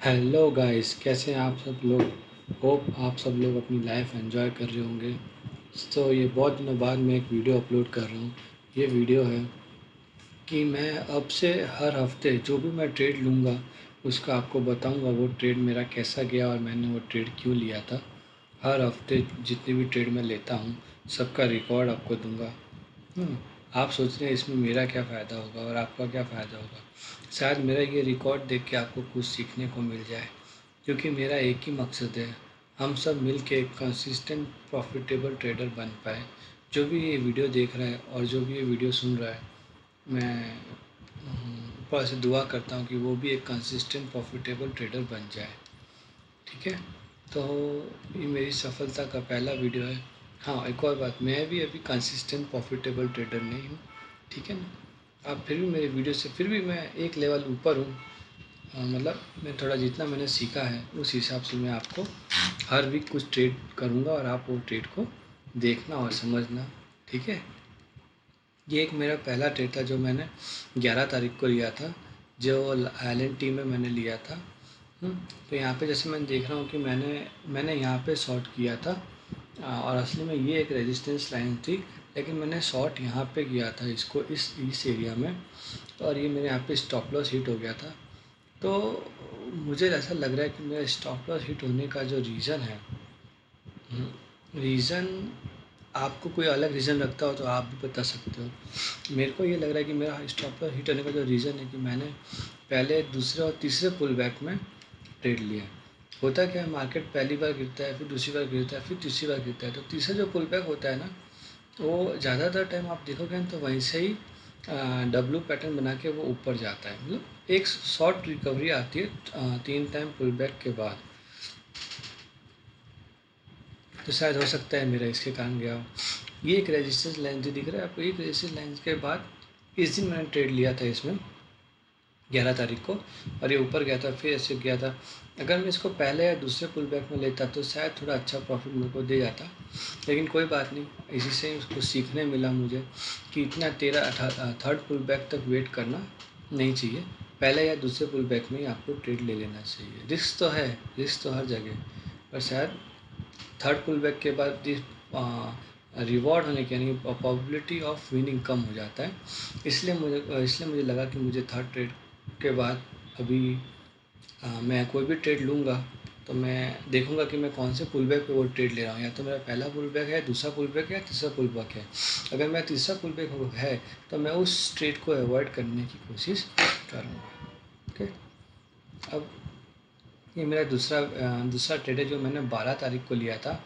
Hello guys, कैसे हैं आप सब लोग। होप आप सब लोग अपनी लाइफ एंजॉय कर रहे होंगे। तो ये बहुत दिनों बाद मैं एक वीडियो अपलोड कर रहा हूँ। ये वीडियो है कि मैं अब से हर हफ्ते जो भी मैं ट्रेड लूँगा उसका आपको बताऊँगा वो ट्रेड मेरा कैसा गया और मैंने वो ट्रेड क्यों लिया था। हर हफ्ते जितनी भी ट्रेड मैं लेता हूँ सबका रिकॉर्ड आपको दूँगा। आप सोच रहे हैं इसमें मेरा क्या फ़ायदा होगा और आपका क्या फ़ायदा होगा। शायद मेरा ये रिकॉर्ड देख के आपको कुछ सीखने को मिल जाए, क्योंकि मेरा एक ही मकसद है, हम सब मिल के एक कंसिस्टेंट प्रॉफिटेबल ट्रेडर बन पाए। जो भी ये वीडियो देख रहा है और जो भी ये वीडियो सुन रहा है, मैं ऊपर से दुआ करता हूँ कि वो भी एक कंसिस्टेंट प्रॉफिटेबल ट्रेडर बन जाए। ठीक है, तो ये मेरी सफलता का पहला वीडियो है। हाँ, एक और बात, मैं भी अभी कंसिस्टेंट प्रॉफिटेबल ट्रेडर नहीं हूँ। ठीक है ना, आप फिर भी मेरे वीडियो से फिर भी मैं एक लेवल ऊपर हूँ। मतलब मैं थोड़ा जितना मैंने सीखा है उस हिसाब से मैं आपको हर वीक कुछ ट्रेड करूँगा और आप वो ट्रेड को देखना और समझना। ठीक है, ये एक मेरा पहला ट्रेड था जो मैंने 11 तारीख को लिया था, जो LNT में मैंने लिया था। तो यहाँ पे जैसे मैं देख रहा हूँ कि मैंने यहाँ पे शॉर्ट किया था। और असली में ये एक रेजिस्टेंस लाइन थी, लेकिन मैंने शॉर्ट यहाँ पे किया था इसको इस एरिया में। और ये मेरे यहाँ पे स्टॉप लॉस हिट हो गया था। तो मुझे ऐसा लग रहा है कि मेरा स्टॉप लॉस हिट होने का जो रीज़न है, रीज़न आपको कोई अलग रीज़न लगता हो तो आप भी बता सकते हो। मेरे को ये लग रहा है कि मेरा स्टॉप लॉस हिट होने का जो रीज़न है कि मैंने पहले दूसरे और तीसरे पुल बैक में ट्रेड लिया। होता क्या है, मार्केट पहली बार गिरता है, फिर दूसरी बार गिरता है, फिर तीसरी बार गिरता है। तो तीसरा जो पुल बैक होता है ना, वो ज़्यादातर टाइम आप देखोगे ना तो वहीं से ही डब्लू पैटर्न बना के वो ऊपर जाता है। मतलब एक शॉर्ट रिकवरी आती है 3 टाइम पुल बैक के बाद। तो शायद हो सकता है मेरा इसके कारण गया हो। ये एक रेजिस्टेंस लाइन जो दिख रहा है आपको, एक रेजिस्टेंस लाइन के बाद इस दिन मैंने ट्रेड लिया था इसमें 11 तारीख को, और ये ऊपर गया था फिर ऐसे गया था। अगर मैं इसको पहले या दूसरे पुल बैक में लेता तो शायद थोड़ा अच्छा प्रॉफिट मेरे को दे जाता, लेकिन कोई बात नहीं। इसी से उसको सीखने मिला मुझे कि इतना थर्ड पुल बैक तक वेट करना नहीं चाहिए। पहले या दूसरे पुल बैक में ही आपको ट्रेड ले लेना चाहिए। रिस्क तो है, रिस्क तो हर जगह, पर शायद थर्ड पुल बैक के बाद रिवॉर्ड होने की यानी प्रोबेबिलिटी ऑफ विनिंग कम हो जाता है। इसलिए मुझे लगा कि मुझे थर्ड ट्रेड के बाद अभी मैं कोई भी ट्रेड लूँगा तो मैं देखूँगा कि मैं कौन से पुल बैक पे वो ट्रेड ले रहा हूँ। या तो मेरा पहला पुल बैक है, दूसरा पुल बैक है, तीसरा पुल बैक है। अगर मेरा तीसरा पुल बैक है तो मैं उस ट्रेड को अवॉइड करने की कोशिश करूँगा। ओके, अब ये मेरा दूसरा ट्रेड है जो मैंने 12 तारीख को लिया था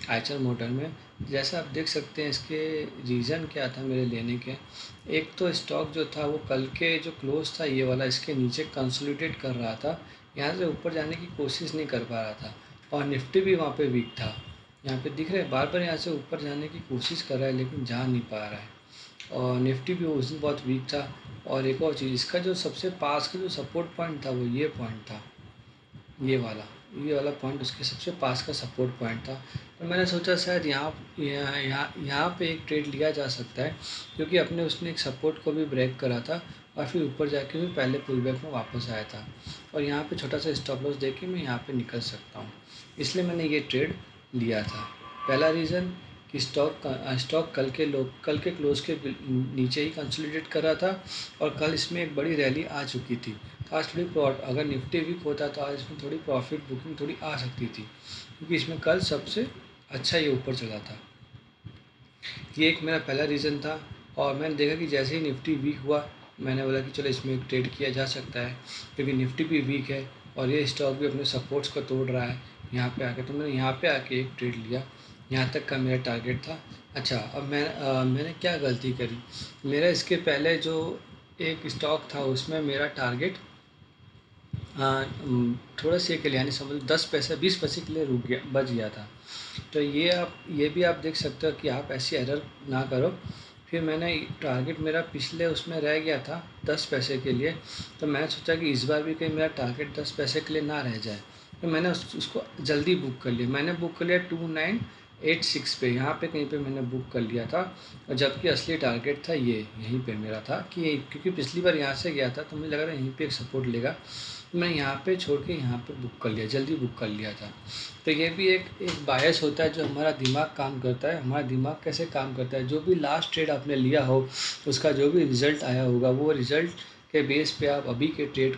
आइचर मोटर में। जैसा आप देख सकते हैं, इसके रीज़न क्या था मेरे लेने के। एक तो स्टॉक जो था वो कल के जो क्लोज था ये वाला, इसके नीचे कंसोलिडेट कर रहा था, यहाँ से ऊपर जाने की कोशिश नहीं कर पा रहा था। और निफ्टी भी वहाँ पे वीक था। यहाँ पे दिख रहा है बार बार यहाँ से ऊपर जाने की कोशिश कर रहा है लेकिन जा नहीं पा रहा है। और निफ्टी भी उस दिन बहुत वीक था। और एक और चीज़, इसका जो सबसे पास का जो सपोर्ट पॉइंट था वो ये पॉइंट था, ये वाला पॉइंट उसके सबसे पास का सपोर्ट पॉइंट था। तो मैंने सोचा शायद यहाँ पे एक ट्रेड लिया जा सकता है, क्योंकि अपने उसने एक सपोर्ट को भी ब्रेक करा था और फिर ऊपर जाके भी पहले पुल बैक में वापस आया था। और यहाँ पे छोटा सा स्टॉप लॉस दे के मैं यहाँ पे निकल सकता हूँ, इसलिए मैंने ये ट्रेड लिया था। पहला रीज़न कि स्टॉक कल के क्लोज के नीचे ही कंसोलिडेट कर रहा था, और कल इसमें एक बड़ी रैली आ चुकी थी। तो आज अगर निफ्टी वीक होता तो आज इसमें थोड़ी प्रॉफिट बुकिंग थोड़ी आ सकती थी, क्योंकि इसमें कल सबसे अच्छा ये ऊपर चला था। ये एक मेरा पहला रीज़न था। और मैंने देखा कि जैसे ही निफ्टी वीक हुआ मैंने बोला कि चलो इसमें एक ट्रेड किया जा सकता है, क्योंकि निफ्टी भी वीक है और ये स्टॉक भी अपने सपोर्ट्स को तोड़ रहा है यहाँ पे आके। तो मैंने यहाँ पे आके एक ट्रेड लिया, यहाँ तक का मेरा टारगेट था। अच्छा, अब मैंने क्या गलती करी। मेरा इसके पहले जो एक स्टॉक था उसमें मेरा टारगेट थोड़ा से के लिए यानी समझ 10 पैसे 20 पैसे के लिए रुक गया, बच गया था। तो ये भी आप देख सकते हो कि आप ऐसी एरर ना करो। फिर मैंने टारगेट मेरा पिछले उसमें रह गया था 10 पैसे के लिए, तो मैंने सोचा कि इस बार भी कहीं मेरा टारगेट 10 पैसे के लिए ना रह जाए। तो मैंने उसको जल्दी बुक कर लिया। मैंने बुक कर लिया 2986 पे, यहाँ पे कहीं पे मैंने बुक कर लिया था। और जबकि असली टारगेट था ये यहीं पे मेरा था कि क्योंकि पिछली बार यहाँ से गया था तो मुझे लग रहा है यहीं पे एक सपोर्ट लेगा। तो मैं यहाँ पे छोड़ के यहाँ पे बुक कर लिया, जल्दी बुक कर लिया था। तो ये भी एक बायस होता है जो हमारा दिमाग काम करता है। हमारा दिमाग कैसे काम करता है, जो भी लास्ट ट्रेड आपने लिया हो उसका जो भी रिज़ल्ट आया होगा वो रिज़ल्ट के बेस पे आप अभी के ट्रेड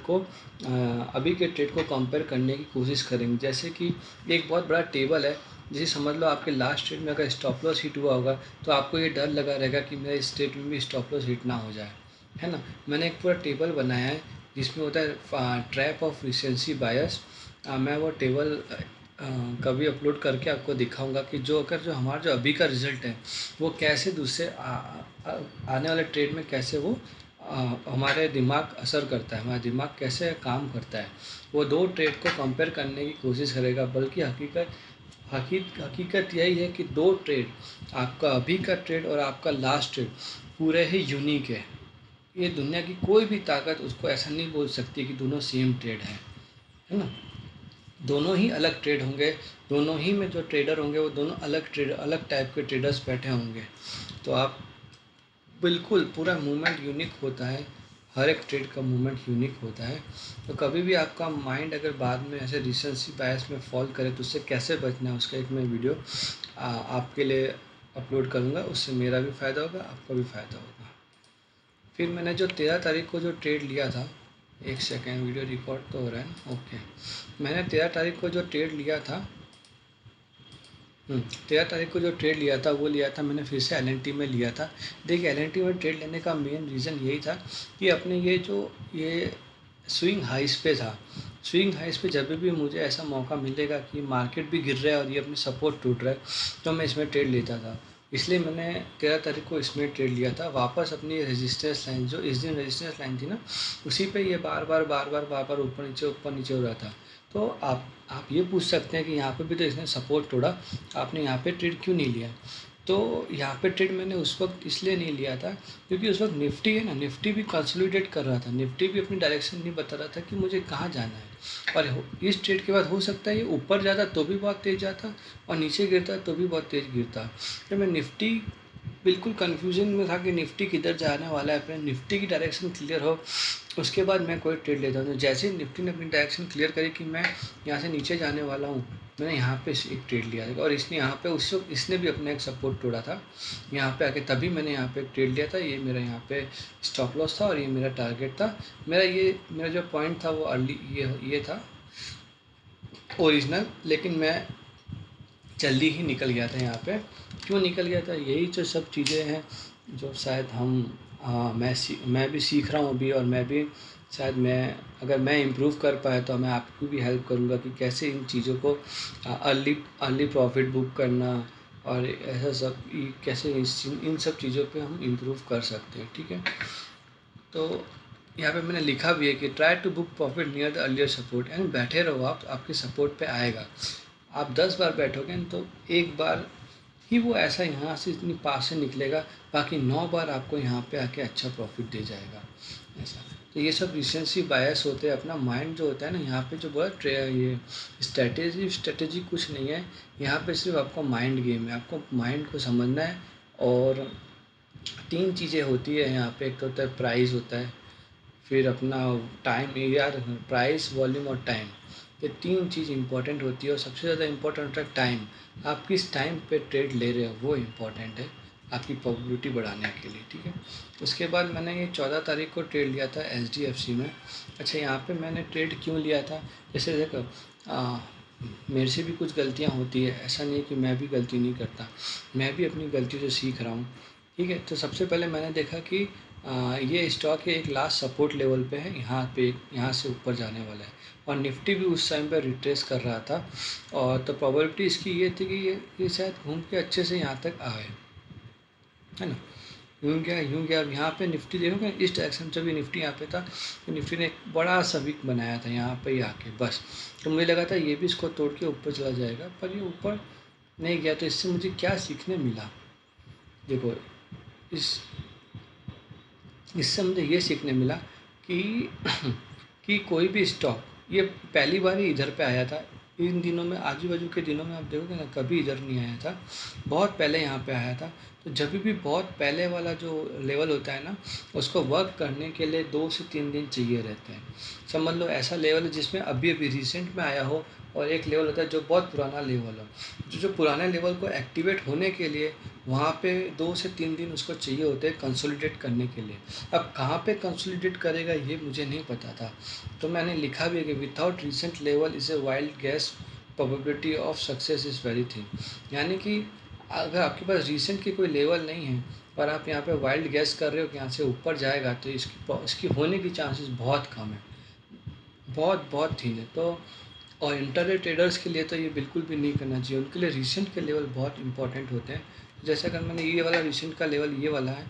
को कंपेयर करने की कोशिश करेंगे। जैसे कि एक बहुत बड़ा टेबल है, जैसे समझ लो आपके लास्ट ट्रेड में अगर स्टॉप लॉस हिट हुआ होगा तो आपको ये डर लगा रहेगा कि मेरा इस ट्रेड में भी स्टॉप लॉस हिट ना हो जाए, है ना। मैंने एक पूरा टेबल बनाया है जिसमें होता है ट्रैप ऑफ रिसेंसी बायस। मैं वो टेबल कभी अपलोड करके आपको दिखाऊंगा कि जो हमारा जो अभी का रिज़ल्ट है वो कैसे दूसरे आने वाले ट्रेड में कैसे वो हमारे दिमाग असर करता है, हमारा दिमाग कैसे काम करता है। वो दो ट्रेड को कंपेयर करने की कोशिश करेगा, बल्कि हकीकत यही है कि दो ट्रेड, आपका अभी का ट्रेड और आपका लास्ट ट्रेड पूरे ही यूनिक है। ये दुनिया की कोई भी ताकत उसको ऐसा नहीं बोल सकती कि दोनों सेम ट्रेड है ना। दोनों ही अलग ट्रेड होंगे, दोनों ही में जो ट्रेडर होंगे वो दोनों अलग टाइप के ट्रेडर्स बैठे होंगे। तो आप बिल्कुल पूरा मूवमेंट यूनिक होता है, हर एक ट्रेड का मूवमेंट यूनिक होता है। तो कभी भी आपका माइंड अगर बाद में ऐसे रिसेंसी बायस में फॉल करे तो उससे कैसे बचना है उसका एक मैं वीडियो आपके लिए अपलोड करूँगा। उससे मेरा भी फ़ायदा होगा, आपका भी फ़ायदा होगा। फिर मैंने जो 13 तारीख को जो ट्रेड लिया था, एक सेकेंड, वीडियो रिकॉर्ड तो हो रहा है ना, ओके। मैंने 13 तारीख को जो ट्रेड लिया था 13 तारीख को जो ट्रेड लिया था वो लिया था मैंने फिर से एल में लिया था। देखिए एल में ट्रेड लेने का मेन रीज़न यही था कि अपने ये स्विंग हाइस पे था। स्विंग हाइस पे जब भी मुझे ऐसा मौका मिलेगा कि मार्केट भी गिर रहा है और ये अपनी सपोर्ट टूट रहा है तो मैं इसमें ट्रेड लेता था। इसलिए मैंने 13 तारीख को इसमें ट्रेड लिया था। वापस अपनी रेजिस्टेंस लाइन, जो इस दिन रेजिस्टेंस लाइन थी ना, उसी पे ये बार बार ऊपर नीचे हो रहा था। तो आप ये पूछ सकते हैं कि यहाँ पे भी तो इसने सपोर्ट तोड़ा, आपने यहाँ पे ट्रेड क्यों नहीं लिया। तो यहाँ पे ट्रेड मैंने उस वक्त इसलिए नहीं लिया था क्योंकि उस वक्त निफ्टी है ना, निफ्टी भी कंसोलिडेट कर रहा था, निफ्टी भी अपनी डायरेक्शन नहीं बता रहा था कि मुझे कहाँ जाना है। और इस ट्रेड के बाद हो सकता है ये ऊपर जाता तो भी बहुत तेज़ जाता और नीचे गिरता तो भी बहुत तेज़ गिरता। तो मैं निफ्टी बिल्कुल कन्फ्यूजन में था कि निफ्टी किधर जाने वाला है। अपने निफ्टी की डायरेक्शन क्लियर हो उसके बाद मैं कोई ट्रेड लेता हूँ। तो जैसे ही निफ्टी ने अपनी डायरेक्शन क्लियर करी कि मैं यहाँ से नीचे जाने वाला हूँ, मैंने यहाँ पे एक ट्रेड लिया था। और इसने यहाँ पे उस वक्त इसने भी अपना एक सपोर्ट तोड़ा था यहाँ पे आके, तभी मैंने यहाँ पे एक ट्रेड लिया था। ये मेरा यहाँ पे स्टॉप लॉस था और ये मेरा टारगेट था। मेरा जो पॉइंट था वो अर्ली ये था ओरिजिनल, लेकिन मैं जल्दी ही निकल गया था यहाँ पे। क्यों निकल गया था, यही जो सब चीज़ें हैं जो शायद मैं भी सीख रहा हूँ अभी। और मैं भी शायद अगर मैं इम्प्रूव कर पाया तो मैं आपको भी हेल्प करूँगा कि कैसे इन चीज़ों को अर्ली प्रॉफिट बुक करना और ऐसा सब कैसे इन सब चीज़ों पे हम इम्प्रूव कर सकते हैं, ठीक है। तो यहाँ पे मैंने लिखा भी है कि try to book profit near the earlier support, यानी बैठे रहो आप, आपके सपोर्ट पे आएगा। आप 10 बार बैठोगे तो एक बार ही वो ऐसा यहाँ से इतनी पास से निकलेगा, बाकी 9 बार आपको यहाँ पे आके अच्छा प्रॉफिट दे जाएगा ऐसा। तो ये सब रिसेंसी बायस होते हैं। अपना माइंड जो होता है ना, यहाँ पे जो बोला ये स्ट्रेटेजी कुछ नहीं है, यहाँ पे सिर्फ आपका माइंड गेम है। आपको माइंड को समझना है। और 3 चीज़ें होती है यहाँ पे, एक तो होता है प्राइस होता है, फिर अपना टाइम, यार प्राइस, वॉल्यूम और टाइम, ये 3 चीज़ इंपॉर्टेंट होती है। और सबसे ज़्यादा इंपॉर्टेंट होता है टाइम। आप किस टाइम पे ट्रेड ले रहे हो वो इम्पॉर्टेंट है आपकी प्रोबेबिलिटी बढ़ाने के लिए, ठीक है। उसके बाद मैंने ये 14 तारीख को ट्रेड लिया था HDFC में। अच्छा, यहाँ पे मैंने ट्रेड क्यों लिया था, जैसे देखो मेरे से भी कुछ गलतियाँ होती है, ऐसा नहीं कि मैं भी गलती नहीं करता, मैं भी अपनी गलती से सीख रहा हूँ, ठीक है। तो सबसे पहले मैंने देखा कि ये स्टॉक एक लास्ट सपोर्ट लेवल पे है, यहाँ से ऊपर जाने वाला है। और निफ्टी भी उस टाइम पे रिट्रेस कर रहा था। और तो प्रोबेबिलिटी इसकी ये थी कि ये शायद घूम के अच्छे से यहाँ तक आए, है ना। यूँ गया। अब यहाँ पे निफ्टी देखोगे इस डायरेक्शन से भी निफ्टी यहाँ पे था, तो निफ्टी ने एक बड़ा सा विक बनाया था यहाँ पे ही आके बस। तो मुझे लगा था ये भी इसको तोड़ के ऊपर चला जाएगा, पर ये ऊपर नहीं गया। तो इससे मुझे क्या सीखने मिला, देखो इससे मुझे ये सीखने मिला कि कि कोई भी स्टॉक, ये पहली बार ही इधर पे आया था। इन दिनों में, आजू बाजू के दिनों में आप देखोगे ना, कभी इधर नहीं आया था, बहुत पहले यहाँ पे आया था। तो तो जब भी बहुत पहले वाला जो लेवल होता है ना, उसको वर्क करने के लिए 2 से 3 दिन चाहिए रहते हैं। समझ लो ऐसा लेवल है जिसमें अभी-अभी रिसेंट में आया हो, और एक लेवल होता है जो बहुत पुराना लेवल हो। जो पुराने लेवल को एक्टिवेट होने के लिए वहाँ पे 2 से 3 दिन उसको चाहिए होते हैं कंसोलिडेट करने के लिए। अब कहाँ पे कंसोलिडेट करेगा ये मुझे नहीं पता था। तो मैंने लिखा भी है कि without recent level is a wild guess, probability of success is very thin. यानी कि अगर आपके पास रिसेंट की कोई लेवल नहीं है और आप यहाँ पे वाइल्ड गेस कर रहे हो कि यहाँ से ऊपर जाएगा, तो इसकी होने की चांसेस बहुत कम है, बहुत बहुत थीन है। तो और इंटरडे ट्रेडर्स के लिए तो ये बिल्कुल भी नहीं करना चाहिए, उनके लिए रिसेंट के लेवल बहुत इंपॉर्टेंट होते हैं। जैसे अगर मैंने ये वाला रिसेंट का लेवल ये वाला है,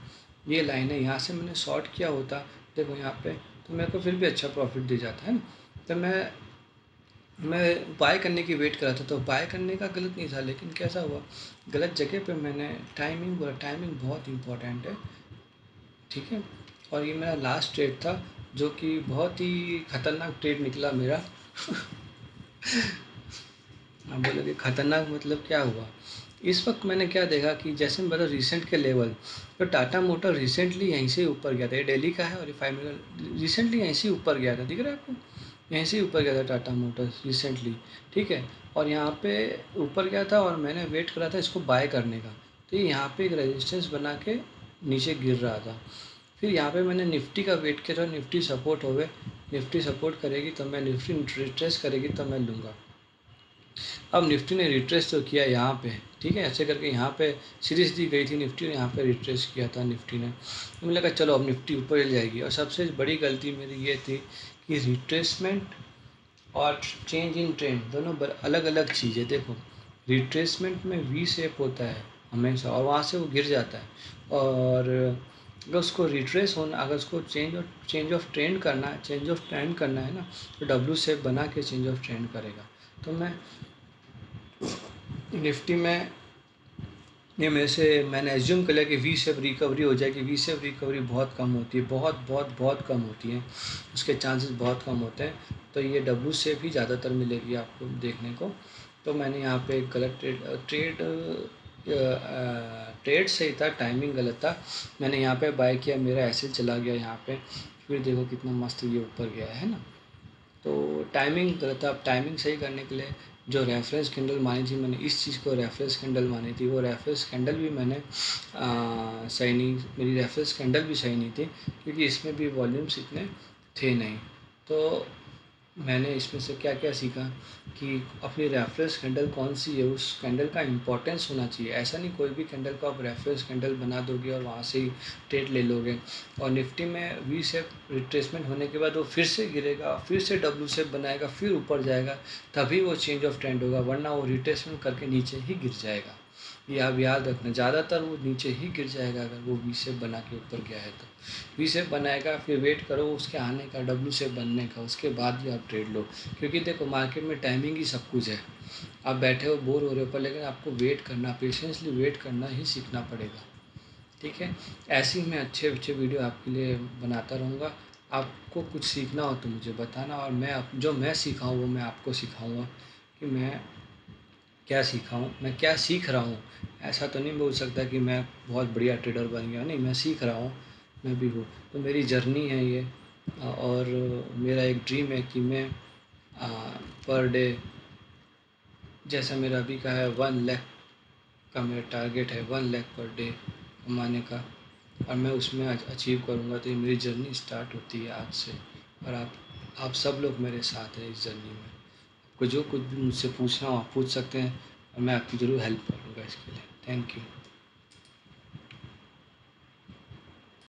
ये लाइन है, यहाँ से मैंने शॉर्ट किया होता, देखो यहाँ पे, तो मेरे को फिर भी अच्छा प्रॉफिट दे जाता है ना। तो मैं बाय करने की वेट कर रहा था, तो बाय करने का गलत नहीं था, लेकिन कैसा हुआ, गलत जगह पे मैंने टाइमिंग बोला। टाइमिंग बहुत इंपॉर्टेंट है, ठीक है। और ये मेरा लास्ट ट्रेड था, जो कि बहुत ही खतरनाक ट्रेड निकला मेरा। आप बोलोगे खतरनाक मतलब क्या हुआ। इस वक्त मैंने क्या देखा कि जैसे मैं बता रिसेंट के लेवल, तो टाटा मोटर रिसेंटली यहीं से ऊपर गया था, ये दिल्ली का है और ये 5 मिनट रिसेंटली यहीं से ऊपर गया था, दिख रहा है आपको, यहीं से ऊपर गया था टाटा मोटर्स रिसेंटली, ठीक है। और यहाँ पे ऊपर गया था और मैंने वेट करा था इसको बाय करने का, तो ये यहाँ पे एक रेजिस्टेंस बना के नीचे गिर रहा था। फिर यहाँ पे मैंने निफ्टी का वेट किया, निफ्टी सपोर्ट हो गए, निफ्टी सपोर्ट करेगी तो मैं, निफ्टी रिट्रेस करेगी तो मैं लूँगा। अब निफ्टी ने रिट्रेस तो किया यहाँ पे, ठीक है, ऐसे करके यहाँ पे सीरीज दी गई थी निफ्टी ने, यहाँ पे रिट्रेस किया था निफ्टी ने, तो मुझे लगा चलो अब निफ्टी ऊपर चल जाएगी। और सबसे बड़ी गलती मेरी ये थी कि रिट्रेसमेंट और चेंज इन ट्रेंड दोनों अलग अलग चीज़ें। देखो रिट्रेसमेंट में वी शेप होता है हमेशा, और वहाँ से वो गिर जाता है, और अगर उसको रिट्रेस होना, अगर उसको चेंज ऑफ ट्रेंड करना है, चेंज ऑफ ट्रेंड करना है ना, तो डब्ल्यू शेप बना के चेंज ऑफ ट्रेंड करेगा। तो मैं निफ्टी में ये मेरे से मैंने एज्यूम कर लिया कि वी शेप रिकवरी हो जाएगी। वी शेप रिकवरी बहुत कम होती है, बहुत बहुत बहुत कम होती है, उसके चांसेस बहुत कम होते हैं। तो ये डब्ल्यू शेप ही ज़्यादातर मिलेगी आपको देखने को। तो मैंने यहाँ पे गलत ट्रेड सही था, टाइमिंग गलत था। मैंने यहाँ पे बाय किया, मेरा ऐसे चला गया यहाँ पे, फिर देखो कितना मस्त ये ऊपर गया है ना। तो टाइमिंग गलत था। अब टाइमिंग सही करने के लिए जो रेफरेंस कैंडल मानी थी मैंने, इस चीज़ को रेफरेंस कैंडल मानी थी, वो रेफरेंस कैंडल भी मैंने सही नहीं, मेरी रेफरेंस कैंडल भी सही नहीं थी, क्योंकि इसमें भी वॉल्यूम्स इतने थे नहीं। तो मैंने इसमें से क्या क्या सीखा कि अपनी रेफरेंस कैंडल कौन सी है, उस कैंडल का इंपॉर्टेंस होना चाहिए। ऐसा नहीं कोई भी कैंडल को आप रेफरेंस कैंडल बना दोगे और वहाँ से ही ट्रेड ले लोगे। और निफ्टी में वी शेप रिट्रेसमेंट होने के बाद वो फिर से गिरेगा, फिर से डब्ल्यू शेप बनाएगा, फिर ऊपर जाएगा, तभी वो चेंज ऑफ ट्रेंड होगा, वरना वो रिट्रेसमेंट करके नीचे ही गिर जाएगा। ये आप याद रखना, ज़्यादातर वो नीचे ही गिर जाएगा अगर वो वी शेप बना के ऊपर गया है तो। वी शेप बनाएगा, फिर वेट करो उसके आने का, डब्ल्यू शेप बनने का, उसके बाद ही आप ट्रेड लो। क्योंकि देखो मार्केट में टाइमिंग ही सब कुछ है। आप बैठे हो बोर हो रहे हो पर, लेकिन आपको वेट करना, पेशेंसली वेट करना ही सीखना पड़ेगा, ठीक है। ऐसे ही मैं अच्छे अच्छे वीडियो आपके लिए बनाता रहूँगा। आपको कुछ सीखना हो तो मुझे बताना, और जो मैं सीखा हूँ वो मैं आपको सिखाऊँगा कि मैं क्या सीखा हूँ, मैं क्या सीख रहा हूँ। ऐसा तो नहीं बोल सकता कि मैं बहुत बढ़िया ट्रेडर बन गया, नहीं, मैं सीख रहा हूँ, मैं भी हूँ। तो मेरी जर्नी है ये, और मेरा एक ड्रीम है कि मैं पर डे, जैसा मेरा अभी का है 1 लाख का मेरा टारगेट है, 1 लाख पर डे कमाने का, और मैं उसमें अचीव करूँगा। तो ये मेरी जर्नी स्टार्ट होती है आज से, और आप सब लोग मेरे साथ हैं इस जर्नी में। आपको जो कुछ भी मुझसे पूछना हो आप पूछ सकते हैं, और मैं आपकी ज़रूर हेल्प करूँगा इसके लिए। Thank you.